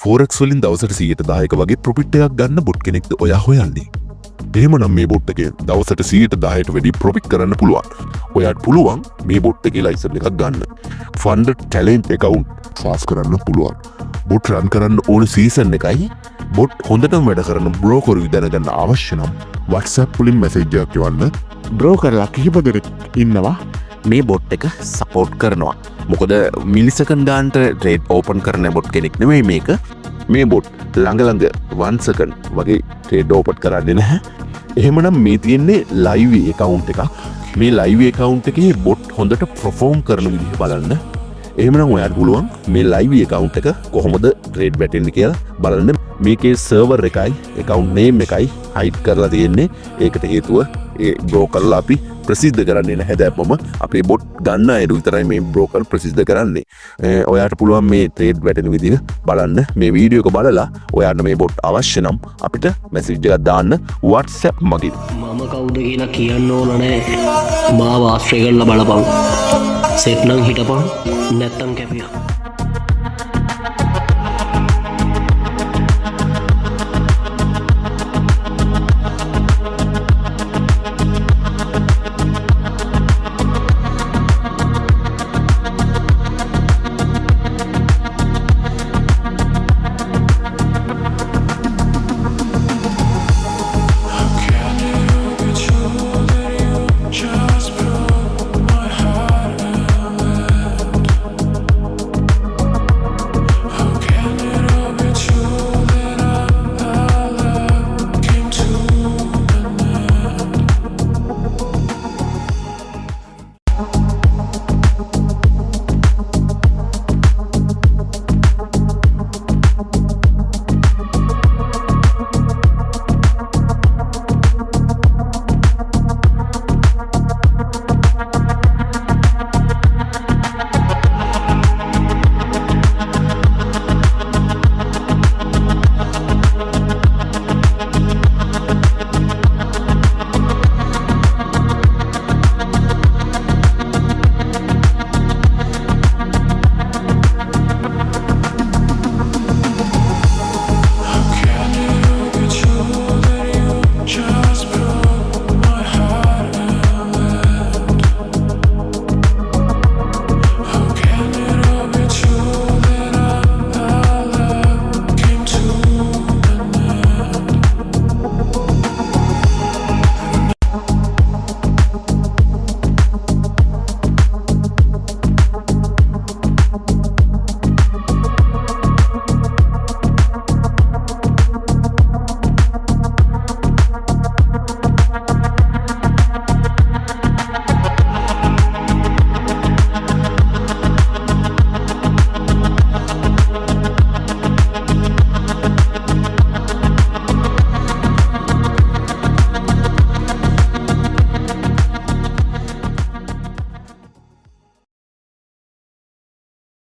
ෆෝරෙක්ස් වලින් දවසට 10% වගේ ප්‍රොෆිට් එකක් ගන්න බොට් කෙනෙක්ද ඔයා හොයන්නේ? එහෙමනම් මේ බොට් එකෙන් දවසට 10%ට වැඩි ප්‍රොෆිට් කරන්න පුළුවන්. ඔයාට පුළුවන් මේ බොට් එකේ ලයිසන් එකක් ගන්න. ෆන්ඩඩ් ටැලන්ට් account පාස් කරන්න පුළුවන්. බොට් රන් කරන්න ඕන සීසන් එකයි බොට් හොඳටම වැඩ කරන බ්‍රෝකරු දැනගන්න අවශ්‍ය නම් WhatsApp වලින් මැසේජ් එකක් යවන්න. බ්‍රෝකර්ලා කිහිප දෙනෙක් ඉන්නවා මේ බොට් එක සපෝට් කරනවා. මොකද මිලිසකන් ගාන්ට ට්‍රේඩ් ඕපන් කරන බොට් කෙනෙක් නෙමෙයි මේක. මේ බොට් ළඟ 1 සෙකන්ඩ් වගේ ට්‍රේඩ් ඕපන් කරන්නේ නැහැ. එහෙමනම් මේ තියෙන්නේ ලයිව් account එකක්. මේ ලයිව් account එකේ බොට් හොඳට perform කරන විදිහ බලන්න. එහෙමනම් ඔයාට පුළුවන් මේ ලයිව් account එක කොහොමද ට්‍රේඩ් වැටෙන්නේ කියලා බලන්න. මේකේ සර්වර් එකයි account name එකයි hide කරලා තියෙන්නේ. ඒකට හේතුව ඒ බ්‍රෝකර්ලා අපි ප්‍රසිද්ධ කරන්නේ නැහැ. දැම්මම අපේ බොට් ගන්න අය විතරයි මේ බ්‍රෝකර් ප්‍රසිද්ධ කරන්නේ. ඔයාට පුළුවන් මේ ට්‍රේඩ් වැටෙන විදිහ බලන්න. මේ වීඩියෝ එක බලලා ඔයාට මේ බොට් අවශ්‍ය නම් අපිට මැසේජ් එකක් දාන්න WhatsApp මගින්. මම කවුද කියලා කියන්න ඕන නැහැ. මාව ආශ්‍රය කරලා බලපන්. සෙට් නම් හිටපන් නැත්තම් කැපියා.